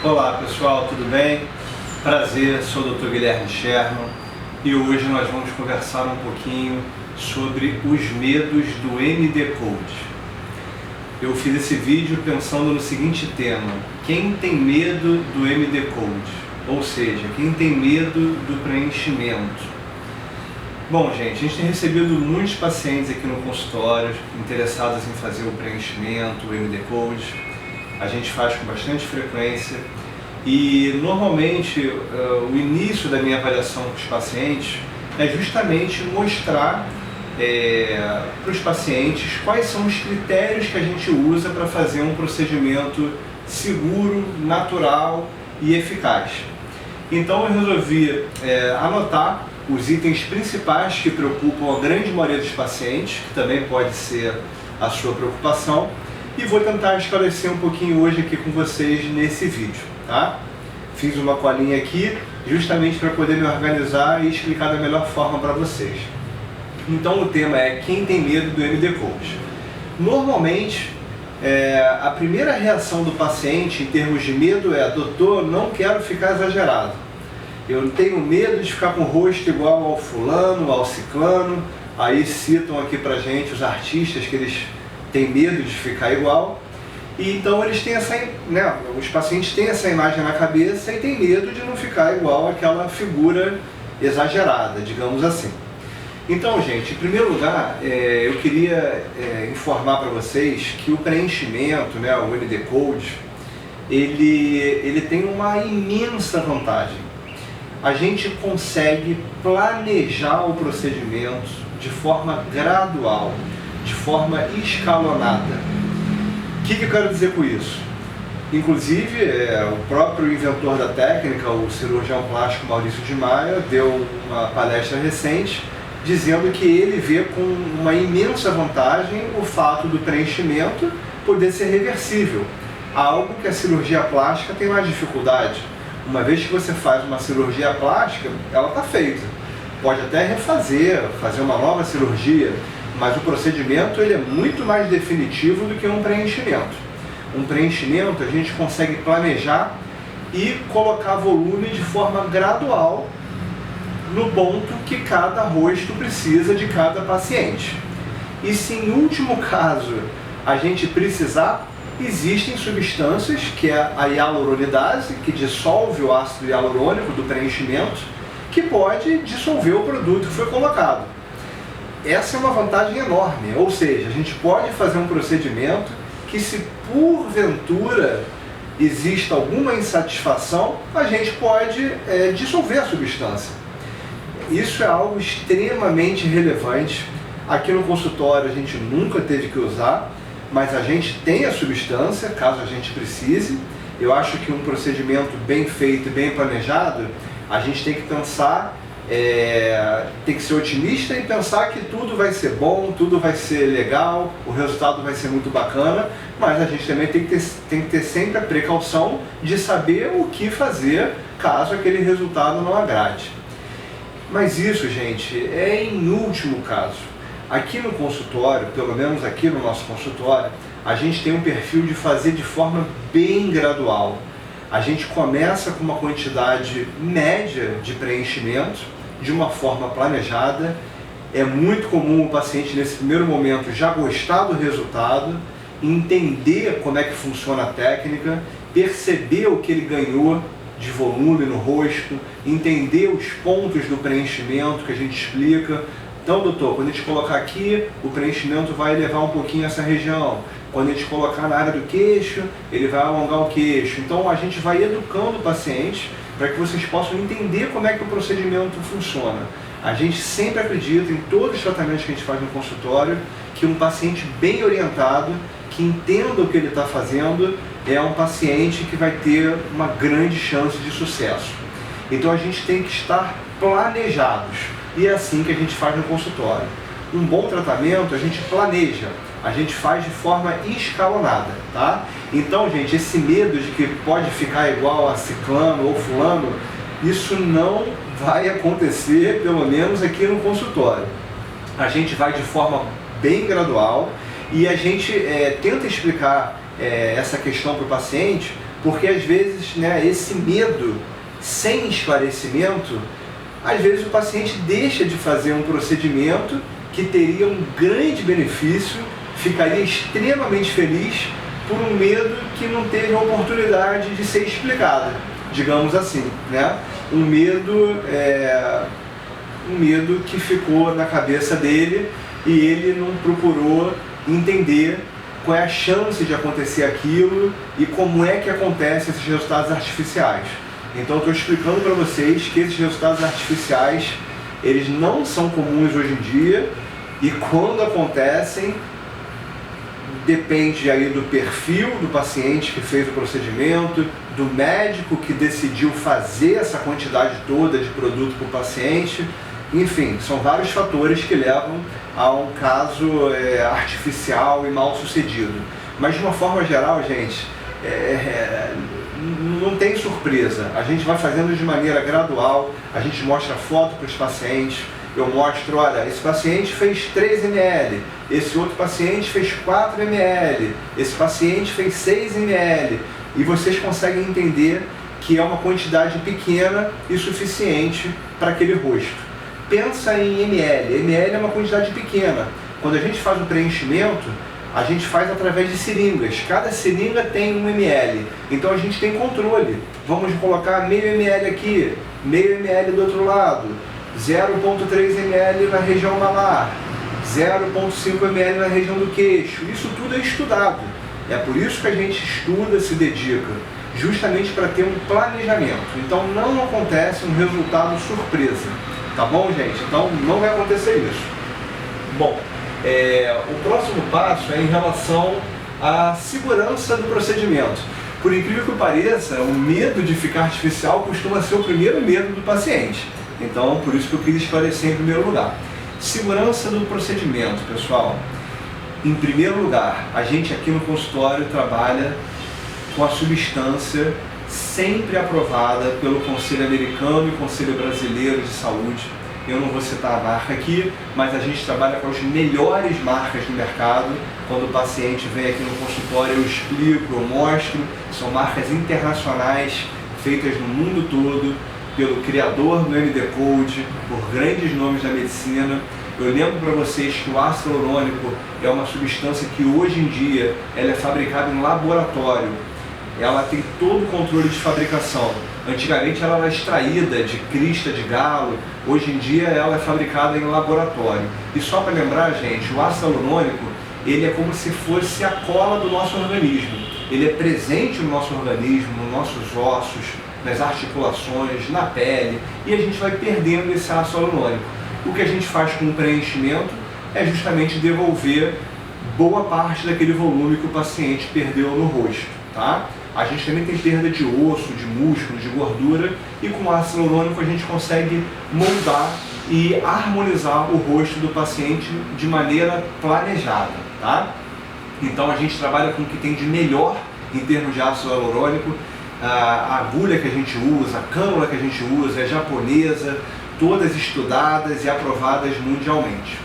Olá pessoal, tudo bem? Prazer, sou o Dr. Guilherme Sherman e hoje nós vamos conversar um pouquinho sobre os medos do MD-Code. Eu fiz esse vídeo pensando no seguinte tema: quem tem medo do MD-Code? Ou seja, quem tem medo do preenchimento? Bom, gente, a gente tem recebido muitos pacientes aqui no consultório interessados em fazer o preenchimento, o MD-Code. A gente faz com bastante frequência e normalmente o início da minha avaliação com os pacientes é justamente mostrar para os pacientes quais são os critérios que a gente usa para fazer um procedimento seguro, natural e eficaz. Então eu resolvi anotar os itens principais que preocupam a grande maioria dos pacientes, que também pode ser a sua preocupação, e vou tentar esclarecer um pouquinho hoje aqui com vocês nesse vídeo, tá? Fiz uma colinha aqui justamente para poder me organizar e explicar da melhor forma para vocês. Então o tema é quem tem medo do MD-Code. Normalmente, a primeira reação do paciente em termos de medo é: doutor, não quero ficar exagerado. Eu tenho medo de ficar com o rosto igual ao fulano, ao ciclano. Aí citam aqui pra gente os artistas que eles têm medo de ficar igual. E então eles têm os pacientes têm essa imagem na cabeça e têm medo de não ficar igual àquela figura exagerada, digamos assim. Então, gente, em primeiro lugar, eu queria informar para vocês que o preenchimento, o MD-Code, ele tem uma imensa vantagem. A gente consegue planejar o procedimento de forma gradual, de forma escalonada. O que eu quero dizer com isso? Inclusive, o próprio inventor da técnica, o cirurgião plástico Maurício de Maia, deu uma palestra recente dizendo que ele vê com uma imensa vantagem o fato do preenchimento poder ser reversível, algo que a cirurgia plástica tem mais dificuldade. Uma vez que você faz uma cirurgia plástica, ela está feita. Pode até refazer, fazer uma nova cirurgia, mas o procedimento ele é muito mais definitivo do que um preenchimento. Um preenchimento a gente consegue planejar e colocar volume de forma gradual no ponto que cada rosto precisa de cada paciente. E se em último caso a gente precisar, existem substâncias, que é a hialuronidase, que dissolve o ácido hialurônico do preenchimento, que pode dissolver o produto que foi colocado. Essa é uma vantagem enorme, ou seja, a gente pode fazer um procedimento que, se porventura exista alguma insatisfação, a gente pode dissolver a substância. Isso é algo extremamente relevante. Aqui no consultório a gente nunca teve que usar, mas a gente tem a substância, caso a gente precise. Eu acho que um procedimento bem feito e bem planejado, a gente tem que pensar, tem que ser otimista e pensar que tudo vai ser bom, tudo vai ser legal, o resultado vai ser muito bacana, mas a gente também tem que ter sempre a precaução de saber o que fazer caso aquele resultado não agrade. Mas isso, gente, é em último caso. Aqui no consultório, pelo menos aqui no nosso consultório, a gente tem um perfil de fazer de forma bem gradual. A gente começa com uma quantidade média de preenchimento, de uma forma planejada. É muito comum o paciente nesse primeiro momento já gostar do resultado, entender como é que funciona a técnica, perceber o que ele ganhou de volume no rosto, entender os pontos do preenchimento que a gente explica. Então, doutor, quando a gente colocar aqui, o preenchimento vai elevar um pouquinho essa região. Quando a gente colocar na área do queixo, ele vai alongar o queixo. Então, a gente vai educando o paciente para que vocês possam entender como é que o procedimento funciona. A gente sempre acredita, em todos os tratamentos que a gente faz no consultório, que um paciente bem orientado, que entenda o que ele está fazendo, é um paciente que vai ter uma grande chance de sucesso. Então, a gente tem que estar planejados. E é assim que a gente faz no consultório. Um bom tratamento a gente planeja, a gente faz de forma escalonada, tá? Então, gente, esse medo de que pode ficar igual a ciclano ou fulano, isso não vai acontecer, pelo menos aqui no consultório. A gente vai de forma bem gradual e a gente tenta explicar essa questão para o paciente Porque às vezes, né, esse medo sem esclarecimento, às vezes o paciente deixa de fazer um procedimento que teria um grande benefício, ficaria extremamente feliz por um medo que não teve a oportunidade de ser explicado, digamos assim, né? Um medo que ficou na cabeça dele e ele não procurou entender qual é a chance de acontecer aquilo e como é que acontecem esses resultados artificiais. Então eu estou explicando para vocês que esses resultados artificiais, eles não são comuns hoje em dia e quando acontecem, depende aí do perfil do paciente que fez o procedimento, do médico que decidiu fazer essa quantidade toda de produto para o paciente. Enfim, são vários fatores que levam a um caso artificial e mal sucedido. Mas de uma forma geral, gente, não tem surpresa. A gente vai fazendo de maneira gradual, a gente mostra foto para os pacientes. Eu mostro, olha, esse paciente fez 3 ml, esse outro paciente fez 4 ml, esse paciente fez 6 ml. E vocês conseguem entender que é uma quantidade pequena e suficiente para aquele rosto. Pensa em ml. ml é uma quantidade pequena. Quando a gente faz o preenchimento, a gente faz através de seringas. Cada seringa tem 1 ml. Então a gente tem controle. Vamos colocar meio ml aqui, meio ml do outro lado, 0,3 ml na região malar, 0,5 ml na região do queixo. Isso tudo é estudado. É por isso que a gente estuda, se dedica, justamente para ter um planejamento. Então não acontece um resultado surpresa. Tá bom, gente? Então não vai acontecer isso. Bom, o próximo passo é em relação à segurança do procedimento. Por incrível que pareça, o medo de ficar artificial costuma ser o primeiro medo do paciente. Então, por isso que eu queria esclarecer em primeiro lugar. Segurança do procedimento, pessoal. Em primeiro lugar, a gente aqui no consultório trabalha com a substância sempre aprovada pelo Conselho Americano e Conselho Brasileiro de Saúde. Eu não vou citar a marca aqui, mas a gente trabalha com as melhores marcas do mercado. Quando o paciente vem aqui no consultório, eu explico, eu mostro. São marcas internacionais, feitas no mundo todo, pelo criador do MD-Code, por grandes nomes da medicina. Eu lembro para vocês que o ácido hialurônico é uma substância que hoje em dia ela é fabricada em laboratório. Ela tem todo o controle de fabricação. Antigamente ela era extraída de crista de galo, hoje em dia ela é fabricada em laboratório. E só para lembrar, gente, o ácido hialurônico, ele é como se fosse a cola do nosso organismo. Ele é presente no nosso organismo, nos nossos ossos, nas articulações, na pele, e a gente vai perdendo esse ácido hialurônico. O que a gente faz com o preenchimento é justamente devolver boa parte daquele volume que o paciente perdeu no rosto, tá? A gente também tem perda de osso, de músculo, de gordura, e com o ácido hialurônico a gente consegue moldar e harmonizar o rosto do paciente de maneira planejada, tá? Então a gente trabalha com o que tem de melhor em termos de ácido hialurônico. A agulha que a gente usa, a cânula que a gente usa é japonesa, todas estudadas e aprovadas mundialmente.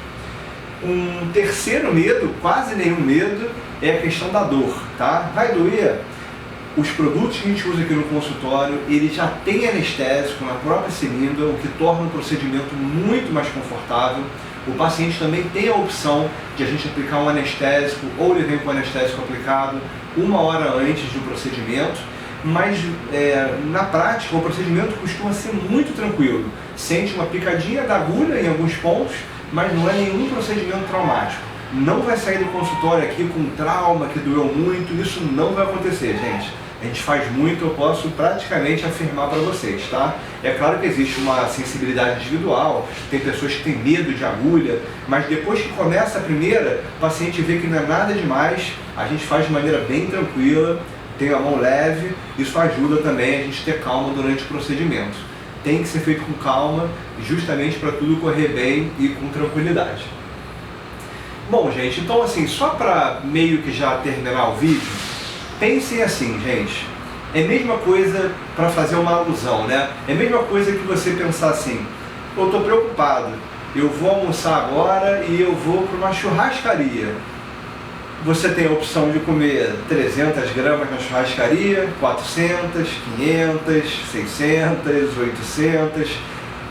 Um terceiro medo, quase nenhum medo, é a questão da dor, tá? Vai doer? Os produtos que a gente usa aqui no consultório, ele já tem anestésico na própria seringa, o que torna o procedimento muito mais confortável. O paciente também tem a opção de a gente aplicar um anestésico, ou ele vem com o anestésico aplicado 1 hora antes do procedimento, mas na prática o procedimento costuma ser muito tranquilo. Sente uma picadinha da agulha em alguns pontos, mas não é nenhum procedimento traumático. Não vai sair do consultório aqui com trauma, que doeu muito, isso não vai acontecer, gente. A gente faz muito, eu posso praticamente afirmar para vocês, tá? É claro que existe uma sensibilidade individual, tem pessoas que têm medo de agulha, mas depois que começa a primeira, o paciente vê que não é nada demais, a gente faz de maneira bem tranquila, tem a mão leve, isso ajuda também a gente ter calma durante o procedimento. Tem que ser feito com calma, justamente para tudo correr bem e com tranquilidade. Bom, gente, então assim, só para meio que já terminar o vídeo, pensem assim, gente, é a mesma coisa para fazer uma alusão, né? É a mesma coisa que você pensar assim, eu estou preocupado, eu vou almoçar agora e eu vou para uma churrascaria. você tem a opção de comer 300 gramas na churrascaria, 400, 500, 600, 800,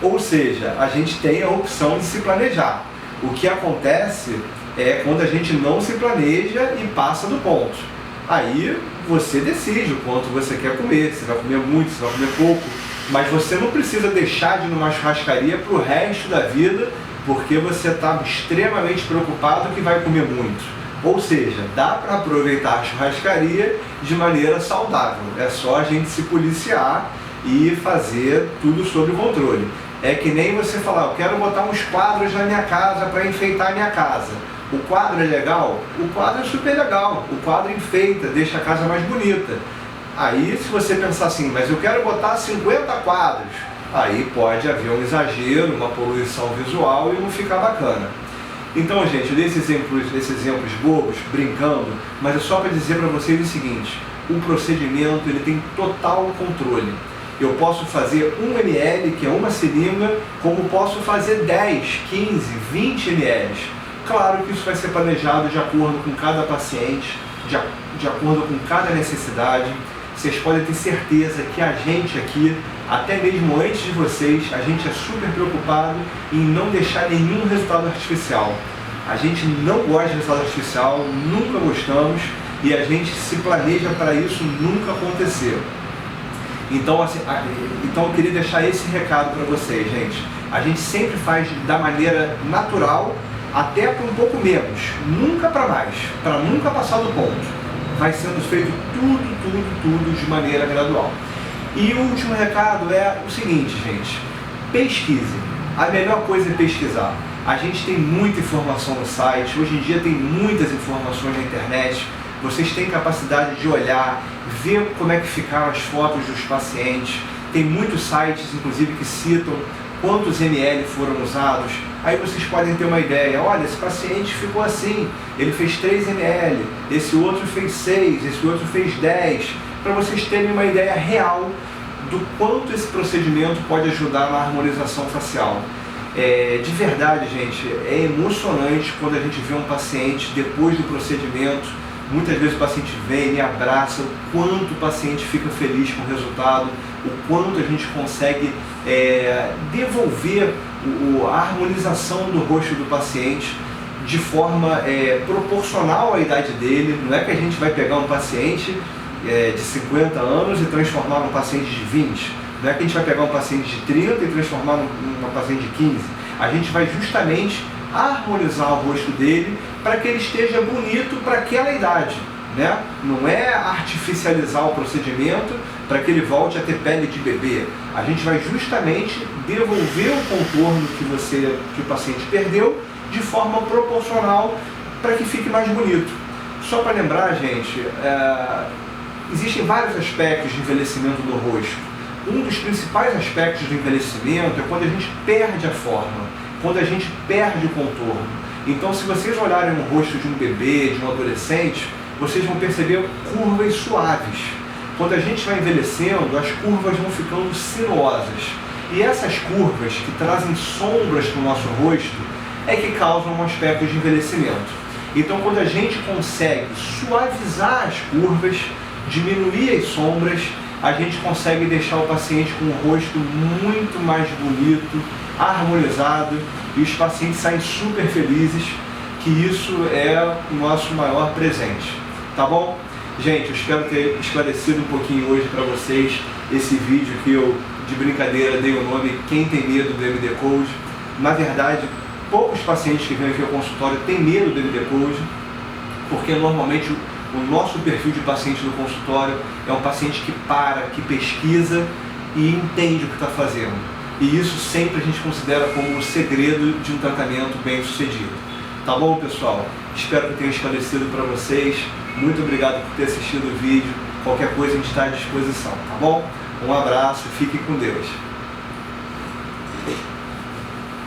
ou seja, a gente tem a opção de se planejar. O que acontece é quando a gente não se planeja e passa do ponto. Aí você decide o quanto você quer comer, se vai comer muito, se vai comer pouco, mas você não precisa deixar de ir numa churrascaria para o resto da vida, porque você está extremamente preocupado que vai comer muito. Ou seja, dá para aproveitar a churrascaria de maneira saudável, é só a gente se policiar e fazer tudo sob controle. É que nem você falar, eu quero botar uns quadros na minha casa para enfeitar a minha casa. O quadro é legal? O quadro é super legal, o quadro enfeita, deixa a casa mais bonita. Aí se você pensar assim, mas eu quero botar 50 quadros, aí pode haver um exagero, uma poluição visual e não ficar bacana. Então, gente, eu dei esses exemplos bobos, brincando, mas é só para dizer para vocês o seguinte, o procedimento ele tem total controle. Eu posso fazer 1 ml, que é uma seringa, como posso fazer 10, 15, 20 ml. Claro que isso vai ser planejado de acordo com cada paciente, de acordo com cada necessidade. Vocês podem ter certeza que a gente aqui, até mesmo antes de vocês, a gente é super preocupado em não deixar nenhum resultado artificial. A gente não gosta de resultado artificial, nunca gostamos, e a gente se planeja para isso nunca acontecer. Então, assim, eu queria deixar esse recado para vocês, gente. A gente sempre faz da maneira natural, até para um pouco menos, nunca para mais, para nunca passar do ponto. Vai sendo feito tudo de maneira gradual. E o último recado é o seguinte, gente, pesquise. A melhor coisa é pesquisar. A gente tem muita informação no site, hoje em dia tem muitas informações na internet, vocês têm capacidade de olhar, ver como é que ficaram as fotos dos pacientes, tem muitos sites, inclusive, que citam quantos ml foram usados, aí vocês podem ter uma ideia, olha, esse paciente ficou assim, ele fez 3 ml, esse outro fez 6, esse outro fez 10, para vocês terem uma ideia real do quanto esse procedimento pode ajudar na harmonização facial. De verdade, gente, é emocionante quando a gente vê um paciente depois do procedimento. Muitas vezes o paciente vem, me abraça, o quanto o paciente fica feliz com o resultado, o quanto a gente consegue devolver a harmonização do rosto do paciente de forma proporcional à idade dele. Não é que a gente vai pegar um paciente de 50 anos e transformar num paciente de 20. Não é que a gente vai pegar um paciente de 30 e transformar num paciente de 15. A gente vai justamente harmonizar o rosto dele para que ele esteja bonito para aquela idade, né? Não é artificializar o procedimento para que ele volte a ter pele de bebê. A gente vai justamente devolver o contorno que o paciente perdeu de forma proporcional para que fique mais bonito. Só para lembrar, gente, existem vários aspectos de envelhecimento do rosto. Um dos principais aspectos do envelhecimento é quando a gente perde a forma, quando a gente perde o contorno. Então, se vocês olharem o rosto de um bebê, de um adolescente, vocês vão perceber curvas suaves. Quando a gente vai envelhecendo, as curvas vão ficando sinuosas. E essas curvas que trazem sombras para o nosso rosto é que causam um aspecto de envelhecimento. Então, quando a gente consegue suavizar as curvas, diminuir as sombras, a gente consegue deixar o paciente com o rosto muito mais bonito, harmonizado, e os pacientes saem super felizes, que isso é o nosso maior presente. Tá bom? Gente, eu espero ter esclarecido um pouquinho hoje para vocês esse vídeo que eu, de brincadeira, dei o nome Quem Tem Medo do MD Code. Na verdade, poucos pacientes que vêm aqui ao consultório têm medo do MD Code, porque normalmente o nosso perfil de paciente do consultório é um paciente que para, que pesquisa e entende o que está fazendo. E isso sempre a gente considera como o segredo de um tratamento bem sucedido. Tá bom, pessoal? Espero que tenha esclarecido para vocês. Muito obrigado por ter assistido o vídeo. Qualquer coisa a gente está à disposição, tá bom? Um abraço, fique com Deus.